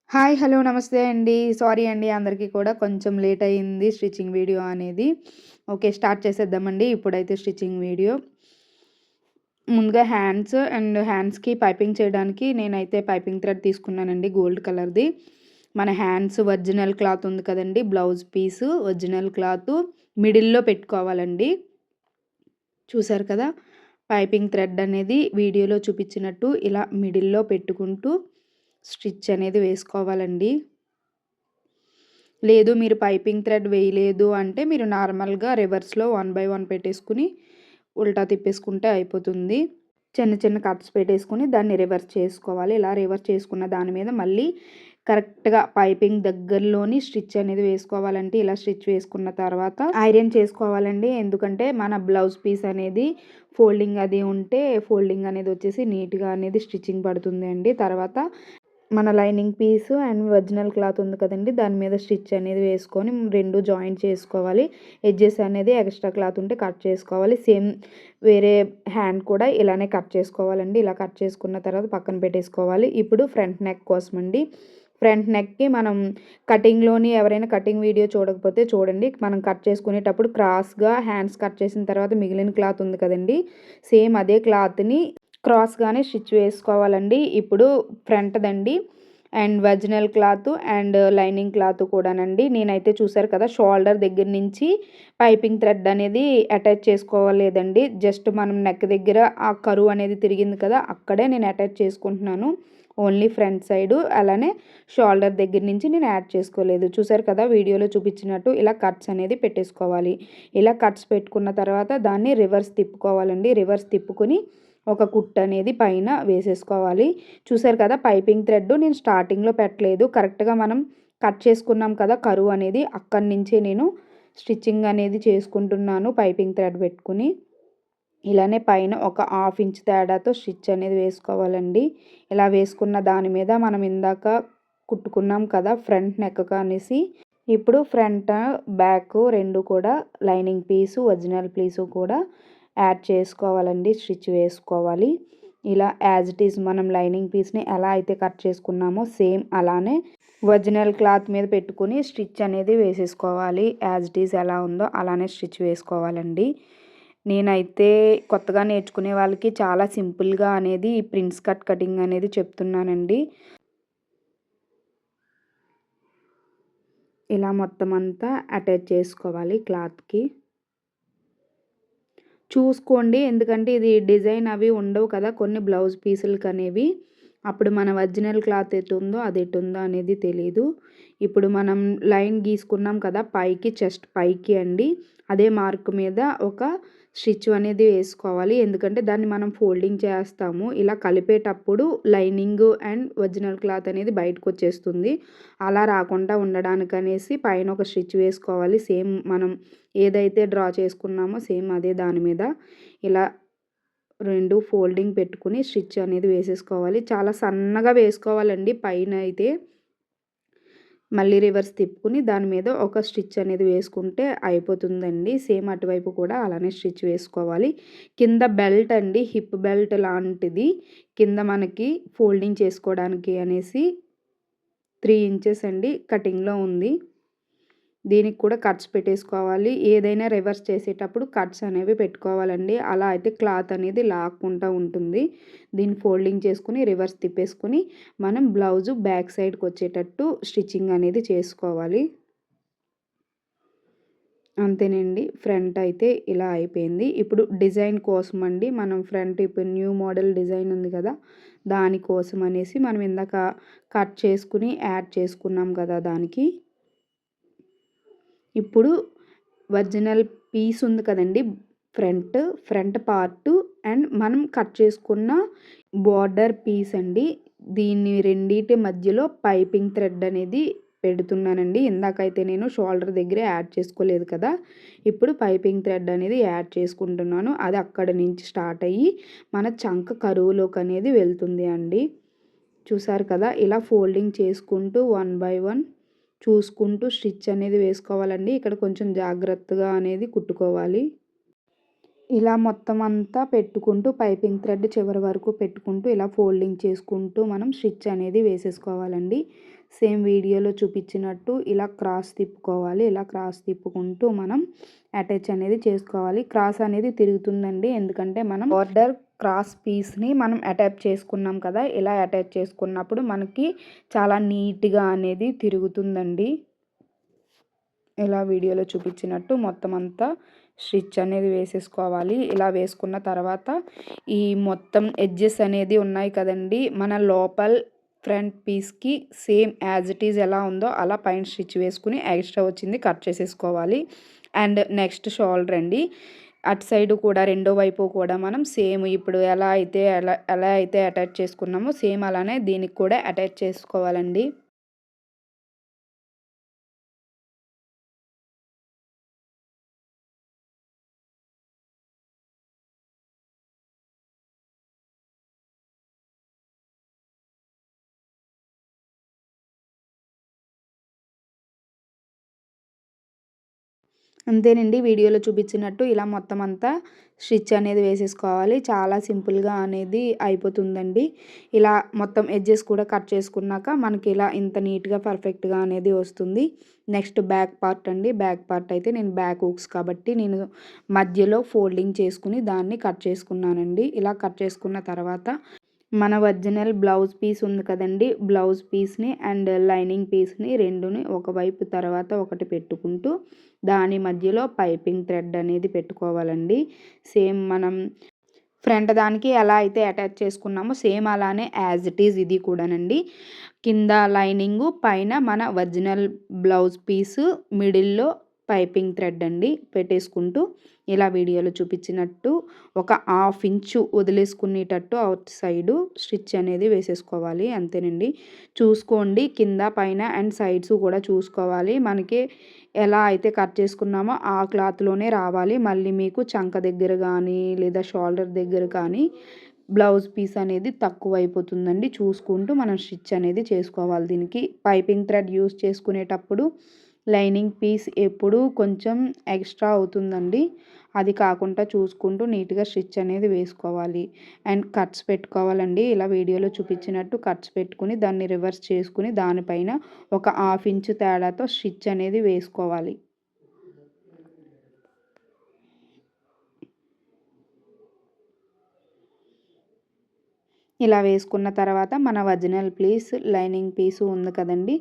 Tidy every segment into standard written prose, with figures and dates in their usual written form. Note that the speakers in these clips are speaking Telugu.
హాయ్! హలో! నమస్తే అండి. సారీ అండి అందరికీ కూడా కొంచెం లేట్ అయింది స్టిచ్చింగ్ వీడియో అనేది. ఓకే. స్టార్ట్ చేసేద్దామండి. ఇప్పుడైతే స్టిచ్చింగ్ వీడియో. ముందుగా హ్యాండ్స్‌కి పైపింగ్ చేయడానికి నేనైతే పైపింగ్ థ్రెడ్ తీసుకున్నానండి గోల్డ్ కలర్‌ది. మన హ్యాండ్స్ ఒరిజినల్ క్లాత్ ఉంది కదండీ! బ్లౌజ్ పీసు ఒరిజినల్ క్లాతు మిడిల్‌లో పెట్టుకోవాలండి. చూసారు కదా! పైపింగ్ థ్రెడ్ అనేది వీడియోలో చూపించినట్టు ఇలా మిడిల్‌లో పెట్టుకుంటూ స్టిచ్ అనేది వేసుకోవాలండి. లేదు మీరు పైపింగ్ థ్రెడ్ వేయలేదు అంటే మీరు నార్మల్‌గా రివర్స్‌లో 1 బై 1 పెట్టేసుకొని ఉల్టా తిప్పేసుకుంటే అయిపోతుంది. చిన్న చిన్న కట్స్ పెట్టేసుకొని దాన్ని రివర్స్ చేసుకోవాలి. ఇలా రివర్స్ చేసుకున్న దాని మీద మళ్ళీ కరెక్ట్‌గా పైపింగ్ దగ్గరలోని స్టిచ్ అనేది వేసుకోవాలంటే ఇలా స్టిచ్ వేసుకున్న తర్వాత ఐరన్ చేసుకోవాలండి. ఎందుకంటే మన బ్లౌజ్ పీస్ అనేది ఫోల్డింగ్ అది ఉంటే ఫోల్డింగ్ అనేది వచ్చేసి నీట్‌గా అనేది స్టిచ్చింగ్ పడుతుంది అండి. తర్వాత మన lining piece and original cloth ఉంది కదండీ! దాని మీద స్టిచ్ అనేది వేసుకొని 2 జాయింట్ చేసుకోవాలి. ఎడ్జెస్ అనేది ఎక్స్ట్రా క్లాత్ ఉంటే కట్ చేసుకోవాలి. సేమ్ వేరే హ్యాండ్ కూడా ఇలానే కట్ చేసుకోవాలండి. ఇలా కట్ చేసుకున్న తర్వాత పక్కన పెట్టేసుకోవాలి. ఇప్పుడు ఫ్రంట్ నెక్ కోసం అండి. ఫ్రంట్ నెక్‌కి మనం కటింగ్‌లోని ఎవరైనా కటింగ్ వీడియో చూడకపోతే చూడండి. మనం కట్ చేసుకునేటప్పుడు క్రాస్‌గా హ్యాండ్స్ కట్ చేసిన తర్వాత మిగిలిన క్లాత్ ఉంది కదండీ! సేమ్ అదే క్లాత్‌ని క్రాస్‌గానే స్టిచ్ వేసుకోవాలండి. ఇప్పుడు ఫ్రంట్‌దండి and original cloth and lining cloth కూడానండి. నేనైతే చూసారు కదా! షోల్డర్ దగ్గర నుంచి పైపింగ్ థ్రెడ్ అనేది అటాచ్ చేసుకోలేదండి. జస్ట్ మనం నెక్ దగ్గర ఆ కరువు అనేది తిరిగింది కదా! అక్కడే నేను అటాచ్ చేసుకుంటున్నాను. ఓన్లీ ఫ్రంట్ సైడు అలానే షోల్డర్ దగ్గర నుంచి నేను యాడ్ చేసుకోలేదు. చూసారు కదా! వీడియోలో చూపించినట్టు ఇలా కట్స్ అనేది పెట్టేసుకోవాలి. ఇలా కట్స్ పెట్టుకున్న తర్వాత దాన్ని రివర్స్ తిప్పుకోవాలండి. రివర్స్ తిప్పుకొని ఒక కుట్టు అనేది పైన వేసేసుకోవాలి. చూసారు కదా! పైపింగ్ థ్రెడ్ నేను స్టార్టింగ్‌లో పెట్టలేదు. కరెక్ట్‌గా మనం కట్ చేసుకున్నాం కదా! కరువు అనేది అక్కడి నుంచే నేను స్టిచ్చింగ్ అనేది చేసుకుంటున్నాను పైపింగ్ థ్రెడ్ పెట్టుకొని. ఇలానే పైన ఒక హాఫ్ ఇంచ్ తేడాతో స్టిచ్ అనేది వేసుకోవాలండి. ఇలా వేసుకున్న దాని మీద మనం ఇందాక కుట్టుకున్నాం కదా! ఫ్రంట్ నెక్‌కి అనేసి ఇప్పుడు ఫ్రంట్, బ్యాక్ 2 కూడా లైనింగ్ పీసు, ఒరిజినల్ పీసు కూడా యాడ్ చేసుకోవాలండి. స్టిచ్ వేసుకోవాలి. ఇలా యాజ్ ఇట్ ఈజ్ మనం లైనింగ్ పీస్‌ని ఎలా అయితే కట్ చేసుకున్నామో సేమ్ అలానే ఒరిజినల్ క్లాత్ మీద పెట్టుకొని స్టిచ్ అనేది వేసేసుకోవాలి. యాజ్ ఇట్ ఈజ్ ఎలా ఉందో అలానే స్టిచ్ వేసుకోవాలండి. నేనైతే కొత్తగా నేర్చుకునే వాళ్ళకి చాలా సింపుల్‌గా అనేది ఈ ప్రిన్స్ కట్ కటింగ్ అనేది చెప్తున్నానండి. ఇలా మొత్తం అంతా అటాచ్ చేసుకోవాలి క్లాత్‌కి. చూసుకోండి. ఎందుకంటే ఇది డిజైన్ అవి ఉండవు కదా! కొన్ని బ్లౌజ్ పీసులకనేవి. అప్పుడు మన ఒరిజినల్ క్లాత్ ఎటుందో అది ఎటుందో అనేది తెలీదు. ఇప్పుడు మనం లైన్ గీసుకున్నాం కదా! పైకి చెస్ట్ పైకి అండి. అదే మార్క్ మీద ఒక స్టిచ్ అనేది వేసుకోవాలి. ఎందుకంటే దాన్ని మనం ఫోల్డింగ్ చేస్తాము. ఇలా కలిపేటప్పుడు లైనింగ్ అండ్ ఒరిజినల్ క్లాత్ అనేది బయటకొచ్చేస్తుంది. అలా రాకుండా ఉండడానికనేసి పైన ఒక స్టిచ్ వేసుకోవాలి. సేమ్ మనం ఏదైతే డ్రా చేసుకున్నామో సేమ్ అదే దాని మీద ఇలా 2 ఫోల్డింగ్ పెట్టుకొని స్టిచ్ అనేది వేసేసుకోవాలి. చాలా సన్నగా వేసుకోవాలండి పైన అయితే. మళ్ళీ రివర్స్ తిప్పుకొని దాని మీద ఒక స్టిచ్ అనేది వేసుకుంటే అయిపోతుందండి. సేమ్ అటువైపు కూడా అలానే స్టిచ్ వేసుకోవాలి. కింద బెల్ట్ అండి, హిప్ బెల్ట్ లాంటిది కింద మనకి ఫోల్డింగ్ చేసుకోవడానికి అనేసి 3 ఇంచెస్ అండి కటింగ్‌లో ఉంది. దీనికి కూడా కట్స్ పెట్టేసుకోవాలి. ఏదైనా రివర్స్ చేసేటప్పుడు కట్స్ అనేవి పెట్టుకోవాలండి. అలా అయితే క్లాత్ అనేది లాక్కుంటా ఉంటుంది. దీన్ని ఫోల్డింగ్ చేసుకొని రివర్స్ తిప్పేసుకొని మనం బ్లౌజు బ్యాక్ సైడ్‌కి వచ్చేటట్టు స్టిచ్చింగ్ అనేది చేసుకోవాలి. అంతేనండి. ఫ్రంట్ అయితే ఇలా అయిపోయింది. ఇప్పుడు డిజైన్ కోసం అండి మనం ఫ్రంట్ ఇప్పుడు న్యూ మోడల్ డిజైన్ ఉంది కదా! దానికోసం అనేసి మనం ఇందాక కట్ చేసుకొని యాడ్ చేసుకున్నాం కదా! దానికి ఇప్పుడు ఒరిజినల్ పీస్ ఉంది కదండీ! ఫ్రంట్ పార్టు అండ్ మనం కట్ చేసుకున్న బోర్డర్ పీస్ అండి. దీన్ని రెండిటి మధ్యలో పైపింగ్ థ్రెడ్ అనేది పెడుతున్నానండి. ఇందాకైతే నేను షోల్డర్ దగ్గర యాడ్ చేసుకోలేదు కదా! ఇప్పుడు పైపింగ్ థ్రెడ్ అనేది యాడ్ చేసుకుంటున్నాను. అది అక్కడి నుంచి స్టార్ట్ అయ్యి మన చంక కరువులోకి అనేది వెళ్తుంది అండి. చూసారు కదా! ఇలా ఫోల్డింగ్ చేసుకుంటూ 1 బై 1 చూసుకుంటూ స్టిచ్ అనేది వేసుకోవాలండి. ఇక్కడ కొంచెం జాగ్రత్తగా అనేది కుట్టుకోవాలి. ఇలా మొత్తం అంతా పెట్టుకుంటూ పైపింగ్ థ్రెడ్ చివరి వరకు పెట్టుకుంటూ ఇలా ఫోల్డింగ్ చేసుకుంటూ మనం స్టిచ్ అనేది వేసేసుకోవాలండి. సేమ్ వీడియోలో చూపించినట్టు ఇలా క్రాస్ తిప్పుకోవాలి. ఇలా క్రాస్ తిప్పుకుంటూ మనం అటాచ్ అనేది చేసుకోవాలి. క్రాస్ అనేది తిరుగుతుందండి, ఎందుకంటే మనం బార్డర్ క్రాస్ పీస్ని మనం అటాచ్ చేసుకున్నాం కదా, ఇలా అటాచ్ చేసుకున్నప్పుడు మనకి చాలా నీట్గా అనేది తిరుగుతుందండి. ఇలా వీడియోలో చూపించినట్టు మొత్తం అంతా స్టిచ్ అనేది వేసేసుకోవాలి. ఇలా వేసుకున్న తర్వాత ఈ మొత్తం ఎడ్జెస్ అనేది ఉన్నాయి కదండి, మన లోపల ఫ్రంట్ పీస్కి సేమ్ యాజ్ ఇట్ ఈజ్ ఎలా ఉందో అలా పైన స్టిచ్ వేసుకుని ఎక్స్ట్రా వచ్చింది కట్ చేసేసుకోవాలి. అండ్ నెక్స్ట్ షోల్డర్ అండి, అటు సైడ్ కూడా రెండో వైపు కూడా మనం సేమ్ ఇప్పుడు ఎలా అయితే అటాచ్ చేసుకున్నామో సేమ్ అలానే దీనికి కూడా అటాచ్ చేసుకోవాలండి. అంతేనండి, వీడియోలో చూపించినట్టు ఇలా మొత్తం అంతా స్టిచ్ అనేది వేసేసుకోవాలి. చాలా సింపుల్గా అనేది అయిపోతుందండి. ఇలా మొత్తం ఎడ్జెస్ కూడా కట్ చేసుకున్నాక మనకి ఇలా ఇంత నీట్గా పర్ఫెక్ట్గా అనేది వస్తుంది. నెక్స్ట్ బ్యాక్ పార్ట్ అండి. బ్యాక్ పార్ట్ అయితే నేను బ్యాక్ హుక్స్ కాబట్టి నేను మధ్యలో ఫోల్డింగ్ చేసుకుని దాన్ని కట్ చేసుకున్నానండి. ఇలా కట్ చేసుకున్న తర్వాత మన ఒరిజినల్ బ్లౌజ్ పీస్ ఉంది కదండి, బ్లౌజ్ పీస్ని అండ్ లైనింగ్ పీస్ని రెండుని ఒకవైపు తర్వాత ఒకటి పెట్టుకుంటూ దాని మధ్యలో పైపింగ్ థ్రెడ్ అనేది పెట్టుకోవాలండి. సేమ్ మనం ఫ్రంట్ దానికి ఎలా అయితే అటాచ్ చేసుకున్నామో సేమ్ అలానే యాజ్ ఇట్ ఈజ్ ఇది కూడానండి. కింద లైనింగు, పైన మన ఒరిజినల్ బ్లౌజ్ పీసు, మిడిల్లో పైపింగ్ థ్రెడ్ అండి పెట్టేసుకుంటూ ఇలా వీడియోలో చూపించినట్టు ఒక 1/2 ఇంచు వదిలేసుకునేటట్టు అవుట్ సైడు స్టిచ్ అనేది వేసేసుకోవాలి. అంతేనండి, చూసుకోండి కింద పైన అండ్ సైడ్స్ కూడా చూసుకోవాలి. మనకి ఎలా అయితే కట్ చేసుకున్నామో ఆ క్లాత్లోనే రావాలి. మళ్ళీ మీకు చంక దగ్గర కానీ లేదా షోల్డర్ దగ్గర కానీ బ్లౌజ్ పీస్ అనేది తక్కువ అయిపోతుందండి. చూసుకుంటూ మనం స్టిచ్ అనేది చేసుకోవాలి. దీనికి పైపింగ్ థ్రెడ్ యూస్ చేసుకునేటప్పుడు లైనింగ్ పీస్ ఎప్పుడూ కొంచెం ఎక్స్ట్రా అవుతుందండి. అది కాకుండా చూసుకుంటూ నీట్గా స్టిచ్ అనేది వేసుకోవాలి. అండ్ కట్స్ పెట్టుకోవాలండి. ఇలా వీడియోలో చూపించినట్టు కట్స్ పెట్టుకుని దాన్ని రివర్స్ చేసుకుని దానిపైన ఒక 1/2 ఇంచు తేడాతో స్టిచ్ అనేది వేసుకోవాలి. ఇలా వేసుకున్న తర్వాత మన ఒరిజినల్ లైనింగ్ పీసు ఉంది కదండి,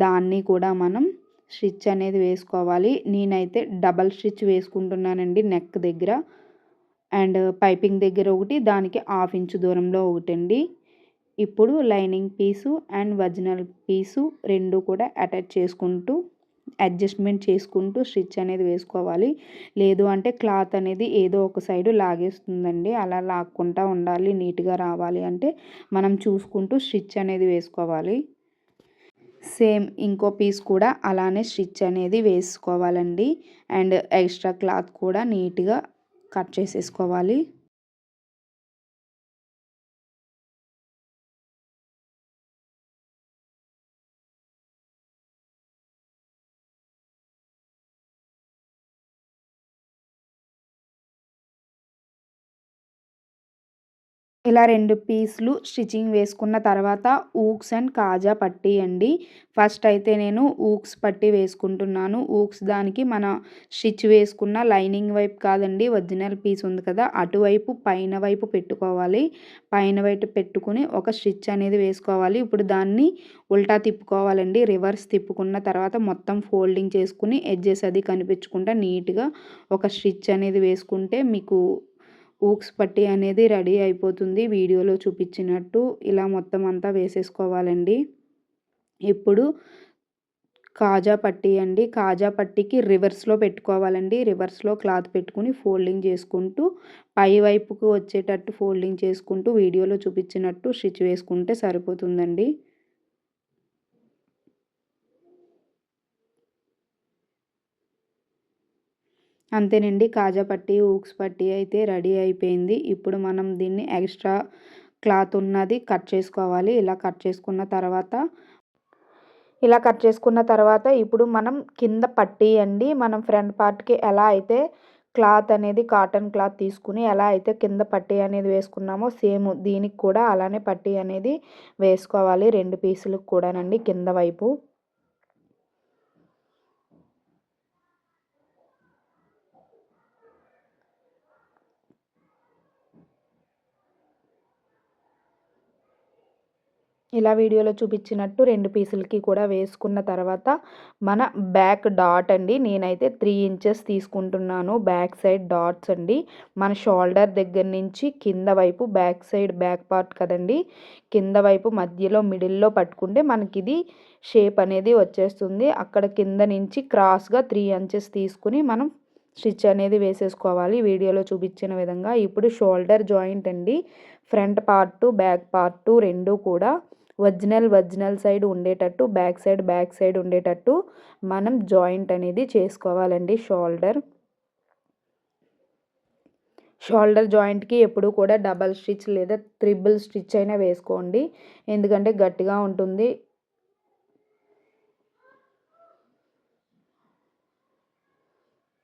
దాన్ని కూడా మనం స్టిచ్ అనేది వేసుకోవాలి. నేనైతే డబల్ స్టిచ్ వేసుకుంటున్నానండి నెక్ దగ్గర అండ్ పైపింగ్ దగ్గర ఒకటి, దానికి 1/2 ఇంచు దూరంలో ఒకటండి. ఇప్పుడు లైనింగ్ పీసు అండ్ ఒరిజినల్ పీసు రెండు కూడా అటాచ్ చేసుకుంటూ అడ్జస్ట్మెంట్ చేసుకుంటూ స్టిచ్ అనేది వేసుకోవాలి. లేదు అంటే క్లాత్ అనేది ఏదో ఒక సైడు లాగేస్తుందండి. అలా లాక్కుంటూ ఉండాలి. నీట్గా రావాలి అంటే మనం చూసుకుంటూ స్టిచ్ అనేది వేసుకోవాలి. సేమ్ ఇంకో పీస్ కూడా అలానే స్టిచ్ అనేది వేసుకోవాలండి. అండ్ ఎక్స్ట్రా క్లాత్ కూడా నీట్గా కట్ చేసేసుకోవాలి. ఇలా 2 పీసులు స్టిచ్చింగ్ వేసుకున్న తర్వాత ఊక్స్ అండ్ కాజా పట్టీ అండి. ఫస్ట్ అయితే నేను ఊక్స్ పట్టీ వేసుకుంటున్నాను. ఊక్స్ దానికి మన స్టిచ్ వేసుకున్న లైనింగ్ వైపు కాదండి, ఒరిజినల్ పీస్ ఉంది కదా అటువైపు పైన వైపు పెట్టుకోవాలి. పైన వైపు పెట్టుకుని ఒక స్టిచ్ అనేది వేసుకోవాలి. ఇప్పుడు దాన్ని ఉల్టా తిప్పుకోవాలండి. రివర్స్ తిప్పుకున్న తర్వాత మొత్తం ఫోల్డింగ్ చేసుకుని ఎడ్జెస్ అది కనిపించకుండా నీట్గా ఒక స్టిచ్ అనేది వేసుకుంటే మీకు ఊక్స్ పట్టీ అనేది రెడీ అయిపోతుంది. వీడియోలో చూపించినట్టు ఇలా మొత్తం అంతా వేసేసుకోవాలండి. ఇప్పుడు కాజా పట్టీ అండి. కాజా పట్టీకి రివర్స్లో పెట్టుకోవాలండి. రివర్స్లో క్లాత్ పెట్టుకుని ఫోల్డింగ్ చేసుకుంటూ పై వైపుకు వచ్చేటట్టు ఫోల్డింగ్ చేసుకుంటూ వీడియోలో చూపించినట్టు స్టిచ్ వేసుకుంటే సరిపోతుందండి. అంతేనండి, కాజా పట్టీ ఊక్స్ పట్టీ అయితే రెడీ అయిపోయింది. ఇప్పుడు మనం దీన్ని ఎక్స్ట్రా క్లాత్ ఉన్నది కట్ చేసుకోవాలి. ఇలా కట్ చేసుకున్న తర్వాత ఇప్పుడు మనం కింద పట్టీ అండి, మనం ఫ్రంట్ పార్ట్కి ఎలా అయితే క్లాత్ అనేది కాటన్ క్లాత్ తీసుకుని ఎలా అయితే కింద పట్టీ అనేది వేసుకున్నామో సేమ్ దీనికి కూడా అలానే పట్టీ అనేది వేసుకోవాలి 2 పీసులకు కూడానండి కింద వైపు. ఇలా వీడియోలో చూపించినట్టు 2 పీసులకి కూడా వేసుకున్న తర్వాత మన బ్యాక్ డాట్ అండి, నేనైతే 3 ఇంచెస్ తీసుకుంటున్నాను. బ్యాక్ సైడ్ డాట్స్ అండి, మన షోల్డర్ దగ్గర నుంచి కింద వైపు బ్యాక్ సైడ్ బ్యాక్ పార్ట్ కదండి, కింద వైపు మధ్యలో మిడిల్లో పట్టుకుంటే మనకి ఇది షేప్ అనేది వచ్చేస్తుంది. అక్కడ కింద నుంచి క్రాస్గా 3 ఇంచెస్ తీసుకుని మనం స్టిచ్ అనేది వేసేసుకోవాలి వీడియోలో చూపించిన విధంగా. ఇప్పుడు షోల్డర్ జాయింట్ అండి, ఫ్రంట్ పార్ట్ బ్యాక్ పార్ట్ రెండు కూడా ఒరిజినల్ సైడ్ ఉండేటట్టు, బ్యాక్ సైడ్ ఉండేటట్టు మనం జాయింట్ అనేది చేసుకోవాలండి. షోల్డర్ జాయింట్కి ఎప్పుడు కూడా డబల్ స్టిచ్ లేదా త్రిబుల్ స్టిచ్ అయినా వేసుకోండి, ఎందుకంటే గట్టిగా ఉంటుంది.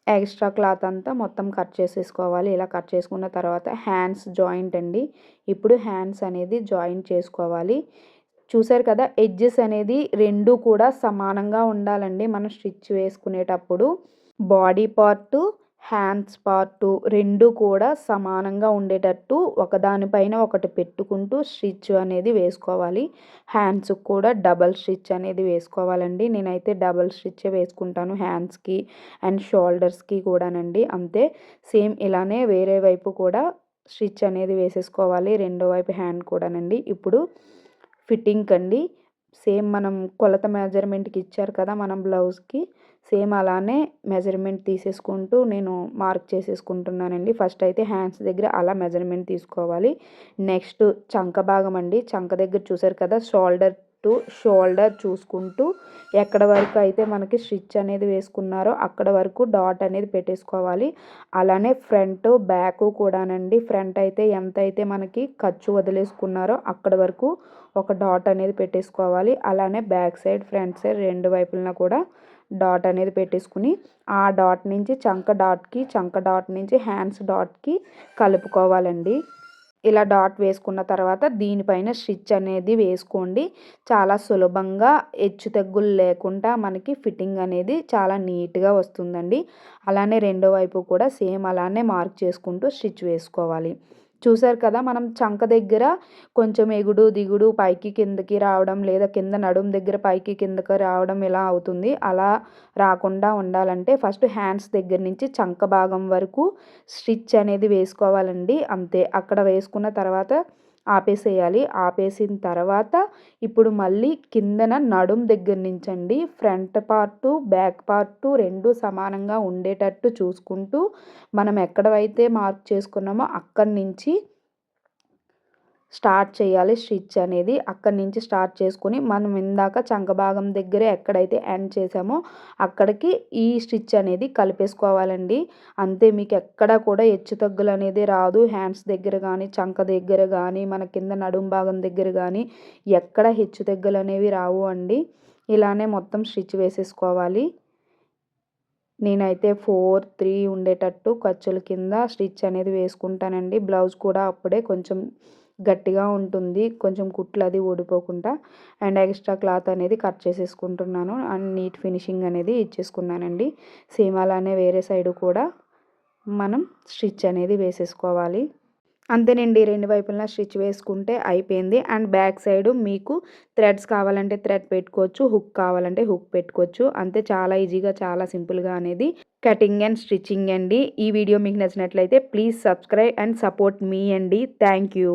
ఎక్స్ట్రా క్లాత్ అంతా మొత్తం కట్ చేసేసుకోవాలి. ఇలా కట్ చేసుకున్న తర్వాత హ్యాండ్స్ జాయింట్ అండి, ఇప్పుడు హ్యాండ్స్ అనేది జాయింట్ చేసుకోవాలి. చూసారు కదా, ఎడ్జెస్ అనేది రెండు కూడా సమానంగా ఉండాలండి మనం స్టిచ్ వేసుకునేటప్పుడు. బాడీ పార్టు హ్యాండ్స్ పార్టు రెండు కూడా సమానంగా ఉండేటట్టు ఒకదానిపైన ఒకటి పెట్టుకుంటూ స్టిచ్ అనేది వేసుకోవాలి. హ్యాండ్స్కి కూడా డబల్ స్టిచ్ అనేది వేసుకోవాలండి. నేనైతే డబల్ స్టిచ్ వేసుకుంటాను హ్యాండ్స్కి అండ్ షోల్డర్స్కి కూడానండి. అంతే సేమ్ ఇలానే వేరే వైపు కూడా స్టిచ్ అనేది వేసేసుకోవాలి, రెండో వైపు హ్యాండ్ కూడానండి. ఇప్పుడు ఫిట్టింగ్ అండి, సేమ్ మనం కొలత మెజర్మెంట్కి ఇచ్చారు కదా మనం బ్లౌజ్కి, సేమ్ అలానే మెజర్మెంట్ తీసేసుకుంటూ నేను మార్క్ చేసేసుకుంటున్నానండి. ఫస్ట్ అయితే హ్యాండ్స్ దగ్గర అలా మెజర్మెంట్ తీసుకోవాలి. నెక్స్ట్ చంక భాగం అండి, చంక దగ్గర చూసారు కదా, షోల్డర్ టు షోల్డర్ చూసుకుంటూ ఎక్కడ వరకు అయితే మనకి స్టిచ్ అనేది వేసుకున్నారో అక్కడ వరకు డాట్ అనేది పెట్టేసుకోవాలి. అలానే ఫ్రంట్ బ్యాక్ కూడానండి, ఫ్రంట్ అయితే ఎంత అయితే మనకి ఖర్చు వదిలేసుకున్నారో అక్కడ వరకు ఒక డాట్ అనేది పెట్టేసుకోవాలి. అలానే బ్యాక్ సైడ్ ఫ్రంట్ సైడ్ రెండు వైపులన కూడా డాట్ అనేది పెట్టేసుకుని ఆ డాట్ నుంచి చంక డాట్ నుంచి హ్యాండ్స్ డాట్కి కలుపుకోవాలండి. ఇలా డాట్ వేసుకున్న తర్వాత దీనిపైన స్టిచ్ అనేది వేసుకోండి. చాలా సులభంగా హెచ్చు తగ్గులు లేకుండా మనకి ఫిట్టింగ్ అనేది చాలా నీట్గా వస్తుందండి. అలానే రెండో వైపు కూడా సేమ్ అలానే మార్క్ చేసుకుంటూ స్టిచ్ వేసుకోవాలి. చూసారు కదా, మనం చంక దగ్గర కొంచెం ఎగుడు దిగుడు పైకి కిందకి రావడం, లేదా కింద నడుం దగ్గర పైకి కిందకి రావడం ఇలా అవుతుంది. అలా రాకుండా ఉండాలంటే ఫస్ట్ హ్యాండ్స్ దగ్గర నుంచి చంక భాగం వరకు స్టిచ్ అనేది వేసుకోవాలండి. అంతే, అక్కడ వేసుకున్న తర్వాత ఆపేసేయాలి. ఆపేసిన తర్వాత ఇప్పుడు మళ్ళీ కిందన నడుం దగ్గర నుంచండి ఫ్రంట్ పార్టు బ్యాక్ పార్టు రెండు సమానంగా ఉండేటట్టు చూసుకుంటూ మనం ఎక్కడైతే మార్క్ చేసుకున్నామో అక్కడి నుంచి స్టార్ట్ చేయాలి స్టిచ్ అనేది. అక్కడి నుంచి స్టార్ట్ చేసుకుని మనం ఇందాక చంక భాగం దగ్గర ఎక్కడైతే ఎండ్ చేసామో అక్కడికి ఈ స్టిచ్ అనేది కలిపేసుకోవాలండి. అంతే, మీకు ఎక్కడ కూడా హెచ్చు తగ్గులు అనేది రాదు. హ్యాండ్స్ దగ్గర కానీ చంక దగ్గర కానీ మన కింద నడుం భాగం దగ్గర కానీ ఎక్కడ హెచ్చు తగ్గులు అనేవి రావు అండి. ఇలానే మొత్తం స్టిచ్ వేసేసుకోవాలి. నేనైతే 4, 3 ఉండేటట్టు ఖర్చుల కింద స్టిచ్ అనేది వేసుకుంటానండి. బ్లౌజ్ కూడా అప్పుడే కొంచెం గట్టిగా ఉంటుంది, కొంచెం కుట్లు అది ఊడిపోకుండా. అండ్ ఎక్స్ట్రా క్లాత్ అనేది కట్ చేసేసుకుంటున్నాను అండ్ నీట్ ఫినిషింగ్ అనేది ఇచ్చేసుకున్నానండి. సేమ్ అలానే వేరే సైడు కూడా మనం స్టిచ్ అనేది వేసేసుకోవాలి. అంతేనండి, రెండు వైపులా స్టిచ్ వేసుకుంటే అయిపోయింది. అండ్ బ్యాక్ సైడ్ మీకు థ్రెడ్స్ కావాలంటే థ్రెడ్ పెట్టుకోవచ్చు, హుక్ కావాలంటే హుక్ పెట్టుకోవచ్చు. అంతే, చాలా ఈజీగా చాలా సింపుల్గా అనేది కటింగ్ అండ్ స్టిచ్చింగ్ అండి. ఈ వీడియో మీకు నచ్చినట్లయితే ప్లీజ్ సబ్స్క్రైబ్ అండ్ సపోర్ట్ మీ అండి. Thank you.